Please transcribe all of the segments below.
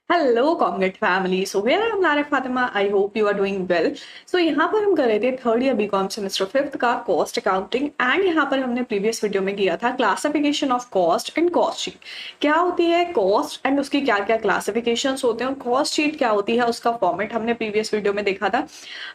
Hello congrats family. So here I am Lara Fatima. I hope you are doing well. So यहाँ पर हम कर रहे थे third year BCom semester fifth का कॉस्ट अकाउंटिंग एंड यहाँ पर हमने प्रीवियस वीडियो में किया था classification of cost and cost sheet. क्या होती है कॉस्ट एंड उसकी क्या क्या क्लासिफिकेशंस होते हैं और कॉस्ट शीट क्या होती है उसका फॉर्मेट हमने प्रीवियस वीडियो में देखा था।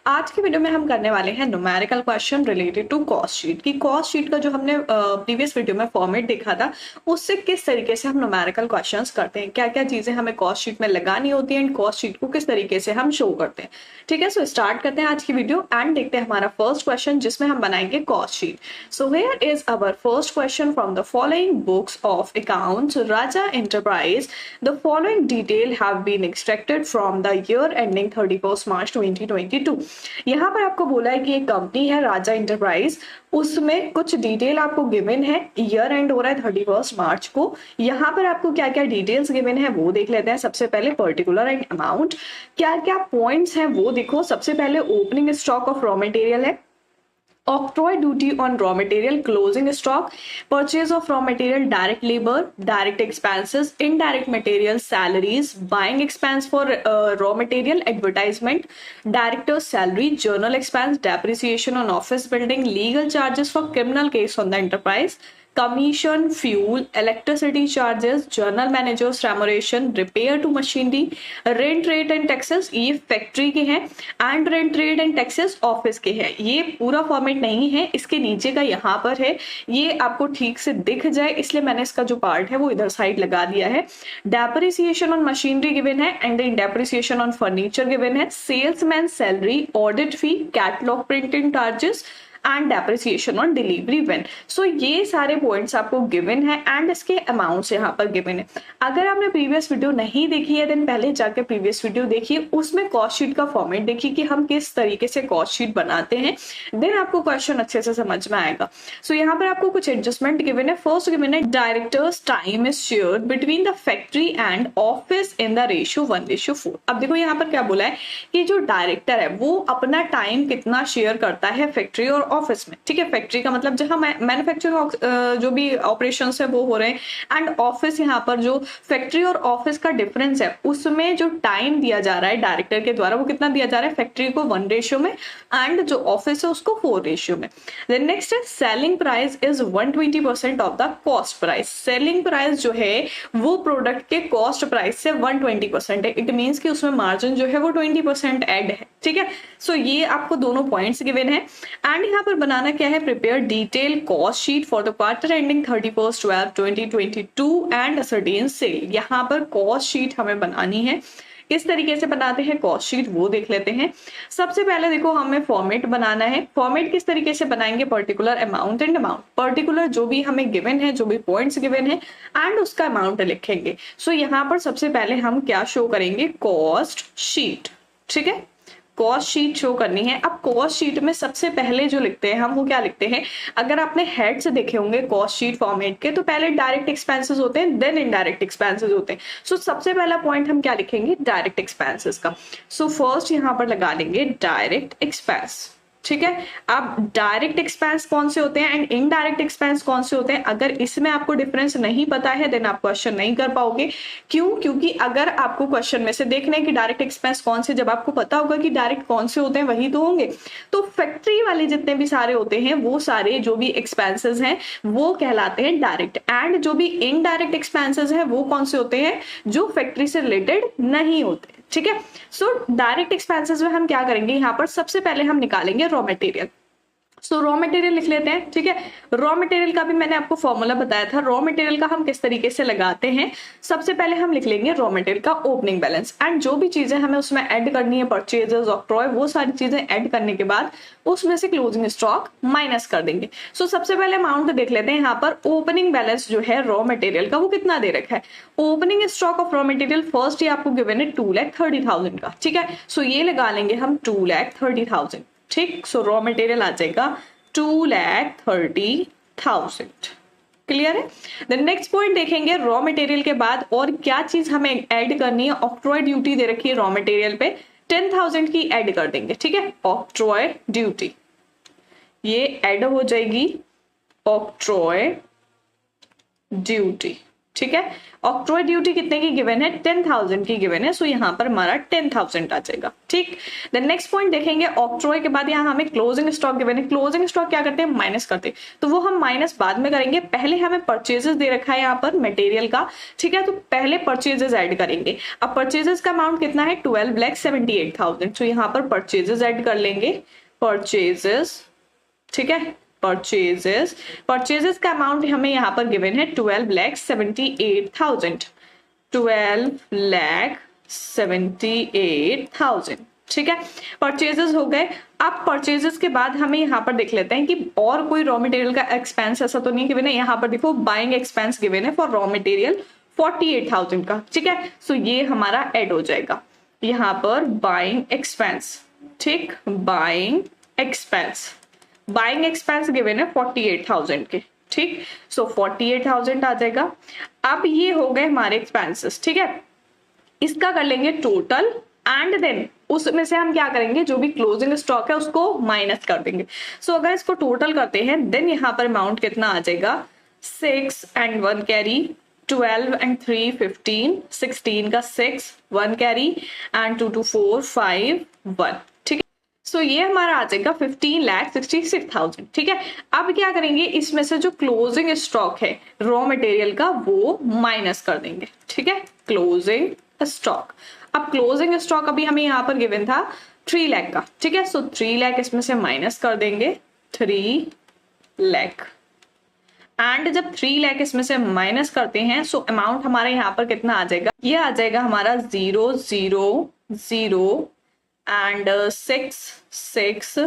आज की वीडियो में हम करने वाले हैं numerical question related to cost sheet की कॉस्ट शीट का जो हमने प्रीवियस वीडियो में फॉर्मेट देखा था उससे किस तरीके से हम न्यूमेरिकल क्वेश्चंस करते हैं, क्या क्या चीजें हमें कॉस्ट शीट में लगानी होती है एंड कॉस्ट शीट को किस तरीके से हम शो करते हैं। ठीक है, सो स्टार्ट करते हैं आज की वीडियो एंड देखते हैं हमारा फर्स्ट क्वेश्चन जिसमें हम बनाएंगे cost sheet. So here is our first question from the following books of accounts Raja enterprise. The following detail have been extracted from the year ending 31 March 2022। यहाँ पर आपको बोला है कि एक कंपनी है राजा एंटरप्राइज, उसमें कुछ डिटेल आपको गिवन है, ईयर एंड हो रहा है 31 मार्च को। यहाँ पर आपको क्या क्या डिटेल्स गिवन है वो देख लेते हैं। सबसे पहले पर्टिकुलर एंड अमाउंट, क्या क्या पॉइंट्स हैं वो देखो। सबसे पहले opening stock of raw material है, octroi duty on raw material, closing stock, purchase of raw material, direct labor, direct expenses, indirect material, salaries, buying expense for raw material, advertisement, director's salary, journal expense, depreciation on office building, legal charges for criminal case on the enterprise, commission, fuel, electricity charges, general managers remuneration, repair to machinery, rent rate and taxes, ये factory के हैं and rent rate and taxes office के हैं। ये पूरा format नहीं है, इसके नीचे का यहाँ पर है, ये आपको ठीक से दिख जाए इसलिए मैंने इसका जो पार्ट है वो इधर साइड लगा दिया है। डेप्रिसिएशन ऑन मशीनरी गिवन है and then depreciation on furniture given है, salesman salary, audit fee, catalogue printing charges and depreciation on delivery van. So ये सारे पॉइंट्स आपको गिवन है एंड इसके अमाउंट्स यहाँ पर गिवन है। अगर आपने प्रीवियस वीडियो नहीं देखी है देन पहले जाकर प्रीवियस वीडियो देखिए, उसमें कॉस्ट शीट का फॉर्मेट देखिए कि हम किस तरीके से कॉस्ट शीट बनाते हैं, देन आपको क्वेश्चन अच्छे से समझ में आएगा। सो यहाँ पर आपको कुछ एडजस्टमेंट गिवन है। फर्स्ट गिवन है directors time is shared between the factory and office in the ratio 1:4। अब देखो यहाँ पर क्या बोला है कि जो डायरेक्टर है वो अपना टाइम कितना शेयर करता है फैक्ट्री और ऑफिस में। ठीक है, फैक्ट्री का मतलब जहां मैन्युफैक्चरिंग जो भी ऑपरेशंस है वो हो रहे हैं एंड ऑफिस यहाँ पर जो फैक्ट्री और ऑफिस का डिफरेंस है उसमें जो टाइम दिया जा रहा है डायरेक्टर के द्वारा वो कितना दिया जा रहा है, फैक्ट्री को 1 में एंड जो ऑफिस है उसको 4 में। देन नेक्स्ट है selling price is 120% of the cost price. Selling price जो है वो प्रोडक्ट के कॉस्ट प्राइस से 120% है। इट मीन्स कि उसमें मार्जिन जो है वो 20% एड है। ठीक है, सो ये आपको दोनों पॉइंट्स गिवन है एंड यहाँ पर बनाना क्या है, prepare detail cost sheet for the quarter ending 31/12/2022 and ascertain sale. यहाँ पर कॉस्ट शीट हमें बनानी है। किस तरीके से बनाते हैं कॉस्ट शीट वो देख लेते हैं। सबसे पहले देखो हमें फॉर्मेट बनाना है। फॉर्मेट किस तरीके से बनाएंगे, particular amount and amount. Particular जो भी हमें गिवन है, जो भी पॉइंट्स गिवन है एंड उसका अमाउंट लिखेंगे। सो यहाँ पर सबसे पहले हम क्या शो करेंगे, कॉस्ट शीट। ठीक है, कॉस्ट शीट शो करनी है। अब कॉस्ट शीट में सबसे पहले जो लिखते हैं हम वो क्या लिखते हैं, अगर आपने हेड से देखे होंगे कॉस्ट शीट फॉर्मेट के तो पहले डायरेक्ट एक्सपेंसेस होते हैं देन इनडायरेक्ट एक्सपेंसेस होते हैं। सो सबसे पहला पॉइंट हम क्या लिखेंगे, डायरेक्ट एक्सपेंसेस का। सो फर्स्ट यहाँ पर लगा लेंगे डायरेक्ट एक्सपेंस। ठीक है, अब डायरेक्ट एक्सपेंस कौन से होते हैं एंड इनडायरेक्ट एक्सपेंस कौन से होते हैं, अगर इसमें आपको डिफरेंस नहीं पता है देन आप क्वेश्चन नहीं कर पाओगे। क्यों, क्योंकि अगर आपको क्वेश्चन में से देखना है कि डायरेक्ट एक्सपेंस कौन से, जब आपको पता होगा कि डायरेक्ट कौन से होते हैं वही तो होंगे। तो फैक्ट्री वाले जितने भी सारे होते हैं वो सारे जो भी एक्सपेंसेस हैं वो कहलाते हैं डायरेक्ट एंड जो भी इनडायरेक्ट एक्सपेंसेस हैं वो कौन से होते हैं, जो फैक्ट्री से रिलेटेड नहीं होते। ठीक है, सो डायरेक्ट एक्सपेंसेस में हम क्या करेंगे, यहाँ पर सबसे पहले हम निकालेंगे रॉ मटेरियल। सो रॉ मटेरियल लिख लेते हैं। ठीक है, रॉ मटेरियल का भी मैंने आपको फॉर्मूला बताया था, रॉ मटेरियल का हम किस तरीके से लगाते हैं। सबसे पहले हम लिख लेंगे रॉ मटेरियल का ओपनिंग बैलेंस एंड जो भी चीजें हमें उसमें ऐड करनी है, परचेजेस, ऑक्ट्रॉय, वो सारी चीजें ऐड करने के बाद उसमें से क्लोजिंग स्टॉक माइनस कर देंगे। सो सबसे पहले अमाउंट देख लेते हैं। यहाँ पर ओपनिंग बैलेंस जो है रॉ मटेरियल का वो कितना दे रखा है, opening stock of raw material first ये आपको गिवन है 2,30,000 का। ठीक है, सो ये लगा लेंगे हम 2,30,000। ठीक, सो रॉ मटेरियल आ जाएगा 2,30,000। क्लियर है। देन नेक्स्ट पॉइंट देखेंगे, रॉ मटेरियल के बाद और क्या चीज हमें ऐड करनी है, ऑक्ट्रॉय ड्यूटी दे रखी है रॉ मटेरियल पे 10,000 की ऐड कर देंगे। ठीक है, ऑक्ट्रॉय ड्यूटी ये ऐड हो जाएगी, ऑक्ट्रॉय ड्यूटी। ठीक है। ऑक्ट्रॉय ड्यूटी कितने की गिवन है, 10,000 की गिवन है, सो यहाँ पर हमारा 10,000 आ जाएगा, ठीक। देन नेक्स्ट पॉइंट देखेंगे, ऑक्ट्रॉय के बाद यहाँ हमें क्लोजिंग स्टॉक गिवन है। क्लोजिंग स्टॉक क्या करते हैं, माइनस करते हैं, तो वो हम माइनस बाद में करेंगे, पहले हमें परचेजेस दे रखा है यहाँ पर मटेरियल का, ठीक है, तो पहले परचेजेस ऐड करेंगे। अब परचेजेस का अमाउंट कितना है, 12,78,000, तो यहाँ पर परचेजेस ऐड कर लेंगे, परचेजेस, ठीक है, परचेजेस का अमाउंट हमें यहाँ पर गिवन है 12,78,000, 12,78,000, ठीक है। परचेजेस हो गए। अब परचेजेस के बाद हमें यहाँ पर देख लेते हैं कि और कोई रॉ मटेरियल का एक्सपेंस ऐसा तो नहीं गिवन है। यहाँ पर देखो बाइंग एक्सपेंस गिवन है फॉर रॉ मटेरियल 48,000 का, ठीक है, सो ये हमारा ऐड हो जाएगा यहाँ पर बाइंग एक्सपेंस, ठीक, बाइंग एक्सपेंस गिवन है 48,000 के, ठीक, सो 48,000 आ जाएगा। अब ये हो गए हमारे एक्सपेंसेस, ठीक है, इसका कर लेंगे टोटल एंड देन उसमें से हम क्या करेंगे, जो भी क्लोजिंग स्टॉक है उसको माइनस कर देंगे। सो अगर इसको टोटल करते हैं देन यहाँ पर अमाउंट कितना आ जाएगा, 6 and 1 कैरी, 12 and 3 15, 16 का 6 1 कैरी एंड 2 2 4 5 1, ठीक है। सो ये हमारा आ जाएगा 15,66,000, ठीक है। अब क्या करेंगे, इसमें से जो क्लोजिंग स्टॉक है रॉ मटेरियल का वो माइनस कर देंगे, ठीक है, क्लोजिंग स्टॉक। अब क्लोजिंग स्टॉक अभी हमें यहाँ पर गिवन था 3 लाख का, ठीक है, सो 3 लाख इसमें से माइनस कर देंगे, 3 लाख, एंड जब 3 लाख इसमें से माइनस करते हैं सो अमाउंट हमारा यहाँ पर कितना आ जाएगा, ये आ जाएगा हमारा 0 0 0 एंड 6 6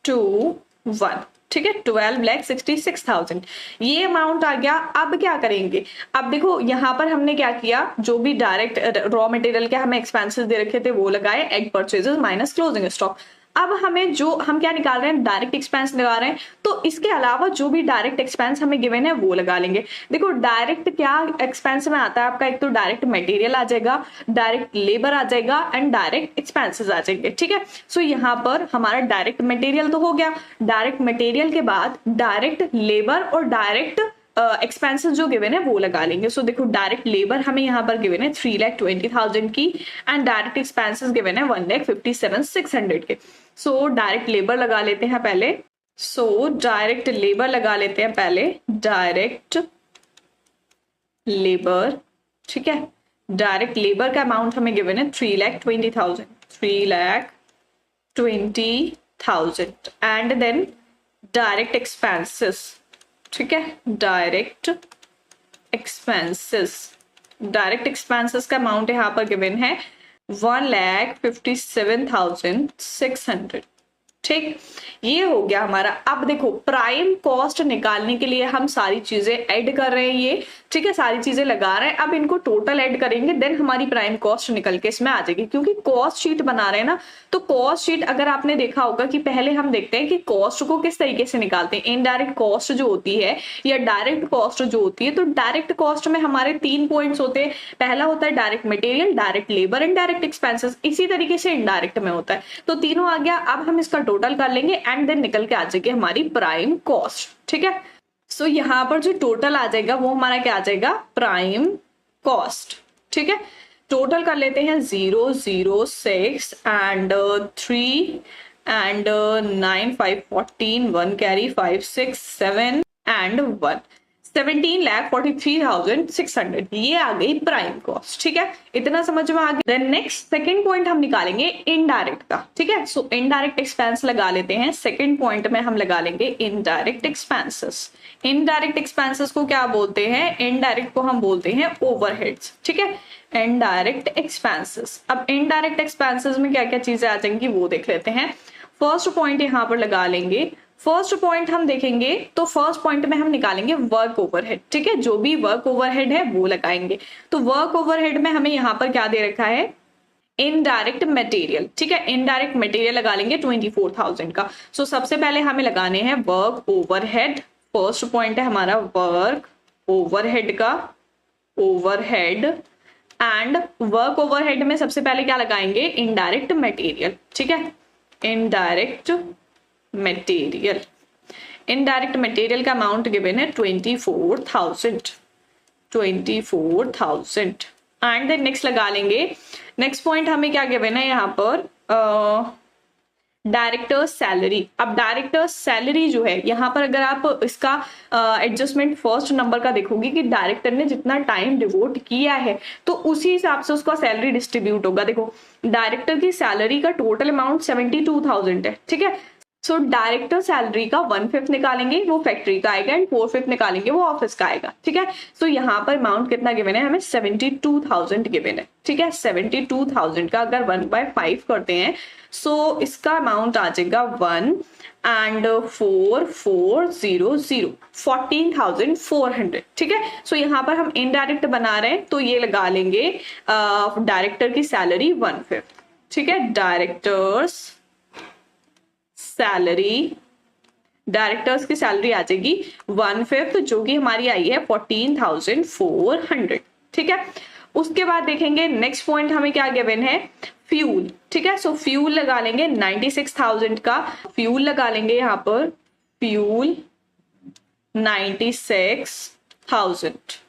2 1, ठीक है, 12,66,000 ये अमाउंट आ गया। अब क्या करेंगे, अब देखो यहाँ पर हमने क्या किया, जो भी डायरेक्ट रॉ मटेरियल के हमें एक्सपेंसेस दे रखे थे वो लगाए, add purchases minus closing stock. अब हमें जो हम क्या निकाल रहे हैं, डायरेक्ट एक्सपेंस लगा रहे हैं, तो इसके अलावा जो भी डायरेक्ट एक्सपेंस हमें गिवन है वो लगा लेंगे। देखो डायरेक्ट क्या एक्सपेंस में आता है आपका, एक तो डायरेक्ट मटेरियल आ जाएगा, डायरेक्ट लेबर आ जाएगा एंड डायरेक्ट एक्सपेंसेस आ जाएंगे, ठीक है। सो यहाँ पर हमारा डायरेक्ट मटेरियल तो हो गया, डायरेक्ट मटेरियल के बाद डायरेक्ट लेबर और डायरेक्ट एक्सपेंसेस जो गिवन है वो लगा लेंगे। सो देखो डायरेक्ट लेबर हमें यहाँ पर गिवन है 3,20,000 की एंड डायरेक्ट एक्सपेंसेस गिवन है 1,57,600 के। सो डायरेक्ट लेबर लगा लेते हैं पहले, डायरेक्ट लेबर लगा लेते हैं पहले, डायरेक्ट लेबर, ठीक है, डायरेक्ट लेबर का अमाउंट हमें गिवन है 3,20,000, 3,20,000 एंड देन डायरेक्ट एक्सपेंसेस, ठीक है, डायरेक्ट एक्सपेंसेस का अमाउंट यहाँ पर गिवन है 1,57,600, ठीक, ये हो गया हमारा। अब देखो प्राइम कॉस्ट निकालने के लिए हम सारी चीजें ऐड कर रहे हैं, ये ठीक है, सारी चीजें लगा रहे हैं। अब इनको टोटल ऐड करेंगे देन हमारी प्राइम कॉस्ट निकल के इसमें आ जाएगी, क्योंकि कॉस्ट शीट बना रहे हैं ना। तो कॉस्ट शीट अगर आपने देखा होगा कि पहले हम देखते हैं कि कॉस्ट को किस तरीके से निकालते हैं, इनडायरेक्ट कॉस्ट जो होती है या डायरेक्ट कॉस्ट जो होती है। तो डायरेक्ट कॉस्ट में हमारे 3 पॉइंट्स होते हैं, पहला होता है direct material, direct labour and direct expenses, इसी तरीके से इनडायरेक्ट में होता है। तो तीनों आ गया। अब हम इसका टोटल कर लेंगे एंड देन निकल के आ जाएगी हमारी प्राइम कॉस्ट, ठीक है। सो यहाँ पर जो टोटल आ जाएगा वो हमारा क्या आ जाएगा, प्राइम कॉस्ट, ठीक है। टोटल कर लेते हैं 0 0 6 एंड 3 एंड 9 5 14 1 कैरी 5 6 7 एंड 1, 17,43,600 ये आ गई प्राइम कॉस्ट, ठीक है, इतना समझ में आ गया। देन नेक्स्ट सेकंड पॉइंट हम निकालेंगे इनडायरेक्ट का, ठीक है। सो इनडायरेक्ट एक्सपेंस लगा लेते हैं। सेकंड पॉइंट में हम लगा लेंगे इनडायरेक्ट एक्सपेंसेस। इनडायरेक्ट एक्सपेंसेस को क्या बोलते हैं, इनडायरेक्ट को हम बोलते हैं ओवरहेड्स, ठीक है, इनडायरेक्ट एक्सपेंसेस। अब इनडायरेक्ट एक्सपेंसेस में क्या क्या चीजें आ जाएंगी वो देख लेते हैं। फर्स्ट पॉइंट यहाँ पर लगा लेंगे। फर्स्ट पॉइंट हम देखेंगे तो फर्स्ट पॉइंट में हम निकालेंगे वर्क ओवरहेड, ठीक है, जो भी वर्क ओवरहेड है वो लगाएंगे। तो वर्क ओवरहेड में हमें यहाँ पर क्या दे रखा है, इनडायरेक्ट मटेरियल, ठीक है, इनडायरेक्ट मटेरियल लगा लेंगे 24,000 का। सो सबसे पहले हमें लगाने हैं वर्क ओवरहेड। फर्स्ट पॉइंट है हमारा वर्क ओवरहेड का, ओवरहेड एंड वर्क ओवरहेड में सबसे पहले क्या लगाएंगे, इनडायरेक्ट मटेरियल, ठीक है, इनडायरेक्ट मटेरियल। इनडायरेक्ट मटेरियल का अमाउंट गिवन है 24,000, 24,000 एंड देन नेक्स्ट लगा लेंगे। नेक्स्ट पॉइंट हमें क्या गिवन है यहाँ पर, डायरेक्टर सैलरी। अब डायरेक्टर सैलरी जो है यहाँ पर अगर आप इसका एडजस्टमेंट फर्स्ट नंबर का देखोगे कि डायरेक्टर ने जितना टाइम डिवोट किया है तो उसी हिसाब से उसका सैलरी डिस्ट्रीब्यूट होगा। देखो डायरेक्टर की सैलरी का टोटल अमाउंट 72,000 है, ठीक है। सो डायरेक्टर सैलरी का 1/5 निकालेंगे वो फैक्ट्री का आएगा एंड 4/5 निकालेंगे वो ऑफिस का आएगा, ठीक है। सो यहाँ पर अमाउंट कितना गिवन है हमें, 72,000 गिवन है, ठीक है। 72,000 का अगर 1/5 करते हैं सो इसका अमाउंट आ जाएगा 1 एंड 4400 14,400, ठीक है। सो यहाँ पर हम इनडायरेक्ट बना रहे हैं तो ये लगा लेंगे डायरेक्टर की सैलरी 1/5, ठीक है। डायरेक्टर्स सैलरी, डायरेक्टर्स की सैलरी आ जाएगी 1/5 जो कि हमारी आई है 14,400, ठीक है। उसके बाद देखेंगे नेक्स्ट पॉइंट हमें क्या गिवन है, फ्यूल, ठीक है। सो फ्यूल लगा लेंगे 96,000 का फ्यूल लगा लेंगे यहाँ पर, फ्यूल 96,000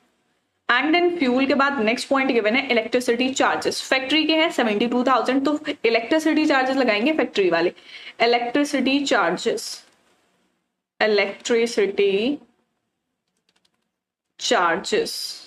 एंड देन फ्यूल के बाद नेक्स्ट पॉइंट गिवन है इलेक्ट्रिसिटी चार्जेस। फैक्ट्री के हैं 72,000 तो इलेक्ट्रिसिटी चार्जेस लगाएंगे फैक्ट्री वाले। इलेक्ट्रिसिटी चार्जेस, इलेक्ट्रिसिटी चार्जेस,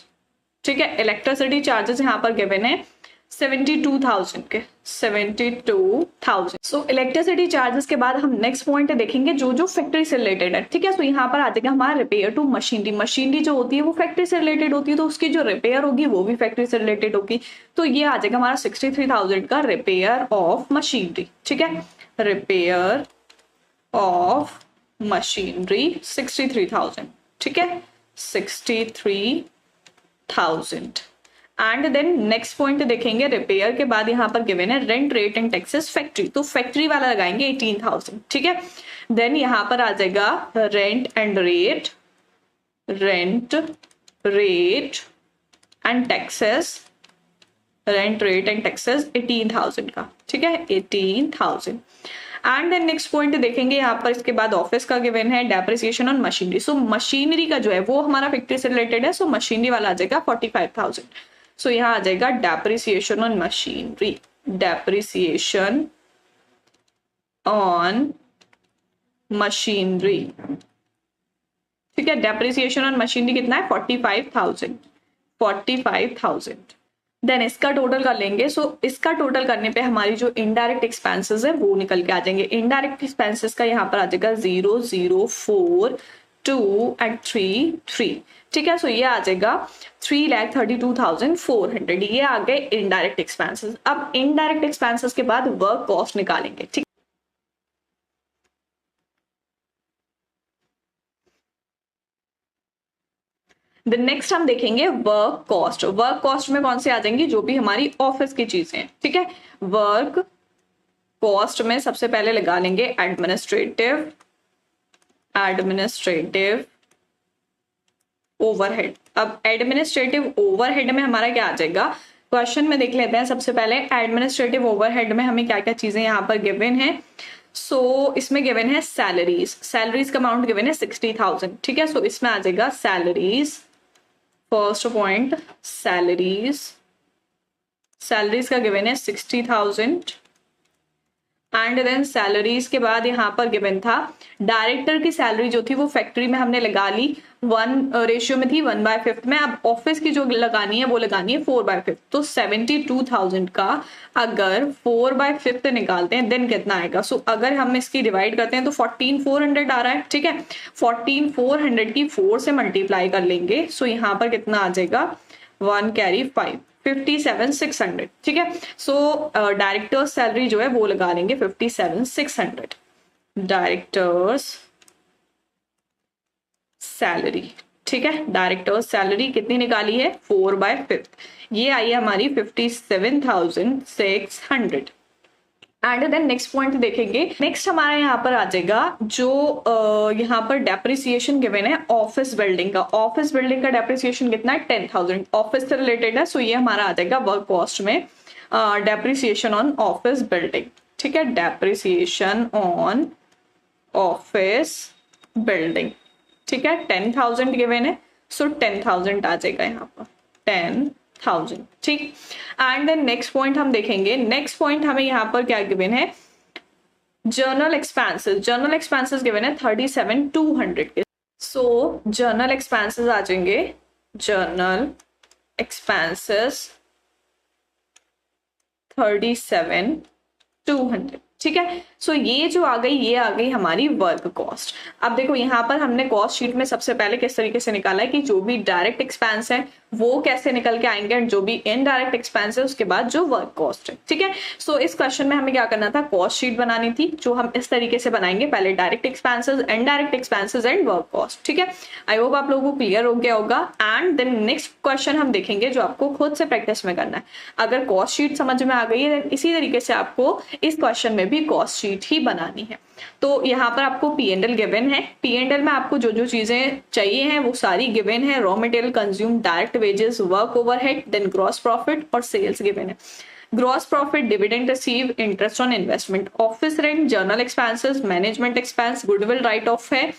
ठीक है। इलेक्ट्रिसिटी चार्जेस यहाँ पर गिवन है 72,000 के, 72,000। सो इलेक्ट्रिसिटी चार्जेस के बाद हम नेक्स्ट पॉइंट देखेंगे जो जो फैक्ट्री से रिलेटेड है, ठीक है। सो यहाँ पर आ जाएगा हमारा रिपेयर टू मशीनरी। मशीनरी जो होती है वो फैक्ट्री से रिलेटेड होती है तो उसकी जो रिपेयर होगी वो भी फैक्ट्री से रिलेटेड होगी। तो ये आ जाएगा हमारा 63,000 का रिपेयर ऑफ मशीनरी, ठीक है। रिपेयर ऑफ मशीनरी 63,000, ठीक है, 63,000 एंड देन नेक्स्ट पॉइंट देखेंगे रिपेयर के बाद यहाँ पर गिवन है rent rate and taxes factory, तो फैक्ट्री वाला लगाएंगे 18,000, ठीक है। देन यहाँ पर आ जाएगा rent and rate, rent rate and taxes, rent rate and taxes 18,000 का, ठीक है, 18,000 एंड देन नेक्स्ट पॉइंट देखेंगे यहाँ पर इसके बाद ऑफिस का गिवन है depreciation on machinery. So machinery का जो है वो हमारा फैक्ट्री से रिलेटेड है, सो मशीनरी वाला आ जाएगा 45,000। सो यहाँ आ जाएगा depreciation on machinery, depreciation on machinery, ठीक है। डेप्रिसिएशन ऑन मशीनरी कितना है 45,000, 45,000। देन इसका टोटल कर लेंगे। सो इसका टोटल करने पे हमारी जो इनडायरेक्ट एक्सपेंसेस है वो निकल के आ जाएंगे। इनडायरेक्ट एक्सपेंसेस का यहाँ पर आ जाएगा 0, 0, 4, 2 एंड 3, 3, ठीक है। सो ये आ जाएगा 3,32,400, ये आ गए इनडायरेक्ट एक्सपेंसेस। अब इनडायरेक्ट एक्सपेंसेस के बाद वर्क कॉस्ट निकालेंगे, ठीक। नेक्स्ट हम देखेंगे वर्क कॉस्ट। वर्क कॉस्ट में कौन से आ जाएंगी, जो भी हमारी ऑफिस की चीजें हैं, ठीक है। वर्क कॉस्ट में सबसे पहले लगा लेंगे एडमिनिस्ट्रेटिव, एडमिनिस्ट्रेटिव ओवरहेड। अब एडमिनिस्ट्रेटिव ओवरहेड में हमारा क्या आ जाएगा, क्वेश्चन में देख लेते हैं सबसे पहले। एडमिनिस्ट्रेटिव ओवरहेड में हमें क्या क्या चीजें यहाँ पर गिवन है। सो इसमें गिवन है सैलरीज, सैलरीज का अमाउंट गिवन है 60,000, ठीक है। सो इसमें आ जाएगा salaries, first point salaries, salaries का गिवन है 60,000 एंड देन सैलरीज के बाद यहाँ पर गिवन था डायरेक्टर की सैलरी जो थी वो फैक्ट्री में हमने लगा ली 1 रेशियो में थी 1/5 में। अब ऑफिस की जो लगानी है वो लगानी है 4/5। तो 72,000 का अगर 4/5 निकालते हैं देन कितना आएगा। सो अगर हम इसकी डिवाइड करते हैं तो 14,400 आ रहा है, ठीक है। 14,400 की 4 से मल्टीप्लाई कर लेंगे। सो यहाँ पर कितना आ जाएगा 1 कैरी 5, 57,600, ठीक है। सो डायरेक्टर्स सैलरी जो है वो लगा लेंगे 57,600। डायरेक्टर्स सैलरी, ठीक है। डायरेक्टर्स सैलरी कितनी निकाली है 4/5, ये आई है हमारी 57,600 एंड देन नेक्स्ट पॉइंट देखेंगे। नेक्स्ट हमारा यहाँ पर आ जाएगा जो यहाँ पर डेप्रिसिएशन गिवन है ऑफिस बिल्डिंग का। ऑफिस बिल्डिंग का डेप्रिसिएशन कितना है 10,000, ऑफिस से रिलेटेड है। सो ये हमारा आ जाएगा वर्क कॉस्ट में डेप्रिसिएशन ऑन ऑफिस बिल्डिंग, ठीक है। डेप्रिसिएशन ऑन ऑफिस बिल्डिंग, ठीक है, 10,000 गिवन है। सो 10,000 आ जाएगा यहाँ पर 10,000, ठीक। एंड देन नेक्स्ट पॉइंट हम देखेंगे, नेक्स्ट पॉइंट हमें यहाँ पर क्या गिवन है, journal expenses. Journal expenses given है 37,200 के। सो जर्नल एक्सपेंसेस आ जाएंगे, जर्नल एक्सपेंसेस 37,200, ठीक है। सो ये जो आ गई, ये आ गई हमारी वर्क कॉस्ट। अब देखो यहाँ पर हमने कॉस्ट शीट में सबसे पहले किस तरीके से निकाला है कि जो भी डायरेक्ट एक्सपेंस है वो कैसे निकल के आएंगे, एंड जो भी इनडायरेक्ट एक्सपेंस है उसके बाद जो वर्क कॉस्ट है, ठीक है। सो इस क्वेश्चन में हमें क्या करना था, कॉस्ट शीट बनानी थी, जो हम इस तरीके से बनाएंगे, पहले direct expenses, indirect expenses and work cost, ठीक है। आई होप आप लोगों को क्लियर हो गया होगा। एंड देन नेक्स्ट क्वेश्चन हम देखेंगे जो आपको खुद से प्रैक्टिस में करना है। अगर कॉस्ट शीट समझ में आ गई है, इसी तरीके से आपको इस क्वेश्चन में भी कॉस्ट शीट ही बनानी है। तो यहाँ पर आपको P&L गिवन है, P&L में आपको जो जो चीजें चाहिए हैं वो सारी गिवन है, raw material consume, direct wages, work overhead, then gross profit और सेल्स गिवन है। Gross profit, dividend receive, interest on investment, office rent, general expenses, management expense, goodwill write off है,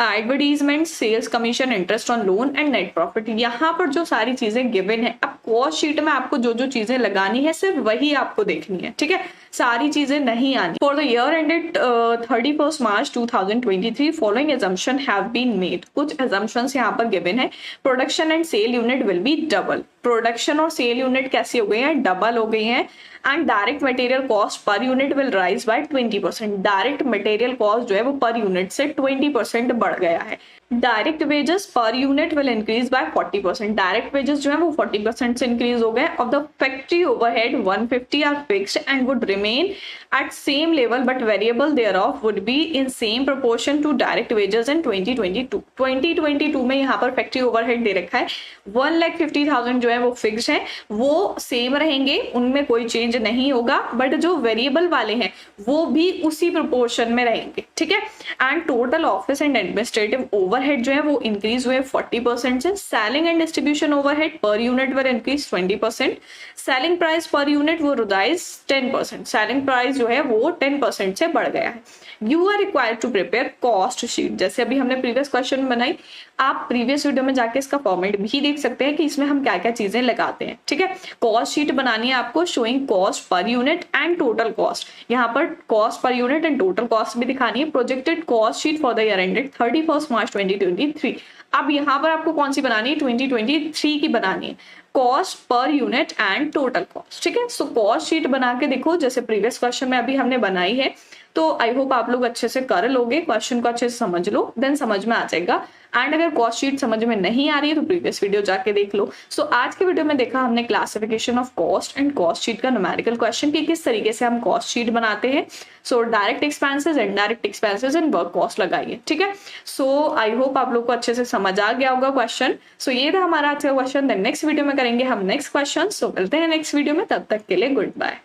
advertisement, sales commission, interest on loan and net profit. यहाँ पर जो सारी चीजें given है, अब कॉस्ट शीट में आपको जो जो चीजें लगानी है सिर्फ वही आपको देखनी है, ठीक है, सारी चीजें नहीं आनी। For the year ended 31 March 2023 following assumption have been made. कुछ एजम्पशंस यहाँ पर गिवन है। Production and sale unit will be double. Production और सेल यूनिट कैसे हो गई हैं, डबल हो गई हैं। And direct material cost per unit will rise by 20%। Direct material cost जो है वो पर यूनिट से 20% बढ़ गया है। Direct wages per unit will increase by 40%। Direct wages जो है वो 40% से इंक्रीज हो गए। Of the factory overhead 150 are fixed and would remain at same level but variable thereof would be in same proportion to direct wages in 2022। 2022 में यहाँ पर factory overhead दे रखा है 1,50,000 जो है वो फिक्स है, वो सेम रहेंगे, उनमें कोई चेंज नहीं होगा, बट जो वेरिएबल वाले हैं वो भी उसी प्रोपोर्शन में रहेंगे, ठीक है। And total office and administrative overhead जो है वो इंक्रीज हुए 40% से। Selling and distribution overhead per unit were increase 20%। Selling price per unit वो रिवाइज 10%। सेलिंग प्राइस जो है वो 10% से बढ़ गया है। You are required to prepare cost sheet. जैसे अभी हमने प्रीवियस क्वेश्चन में बनाई, आप प्रीवियस वीडियो में जाके इसका फॉर्मेट भी देख सकते हैं कि इसमें हम क्या क्या चीजें लगाते हैं, ठीक है। कॉस्ट शीट बनानी है आपको, showing cost per unit and total cost. यहाँ पर cost per unit and total cost भी दिखानी है। Projected cost sheet for the year ended 31 March 2023। अब यहाँ पर आपको कौन सी बनानी है, 2023 की बनानी है, cost per unit and total cost, ठीक है। सो कॉस्ट शीट बना के देखो, जैसे प्रीवियस क्वेश्चन में अभी हमने बनाई है, तो आई होप आप लोग अच्छे से कर लोगे, क्वेश्चन को अच्छे से समझ लो, देन समझ में आ जाएगा। एंड अगर कॉस्ट शीट समझ में नहीं आ रही है तो प्रीवियस वीडियो जाके देख लो। सो आज के वीडियो में देखा हमने classification of cost and cost sheet का न्यूमेरिकल क्वेश्चन की किस तरीके से हम कॉस्ट शीट बनाते हैं। So direct expenses, indirect expenses and work cost लगाइए, ठीक है। सो आई होप आप लोग को अच्छे से समझ आ गया होगा क्वेश्चन। सो ये था हमारा आज का क्वेश्चन। देन नेक्स्ट वीडियो में करेंगे हम नेक्स्ट क्वेश्चन। सो मिलते हैं नेक्स्ट वीडियो में, तब तक के लिए गुड बाय।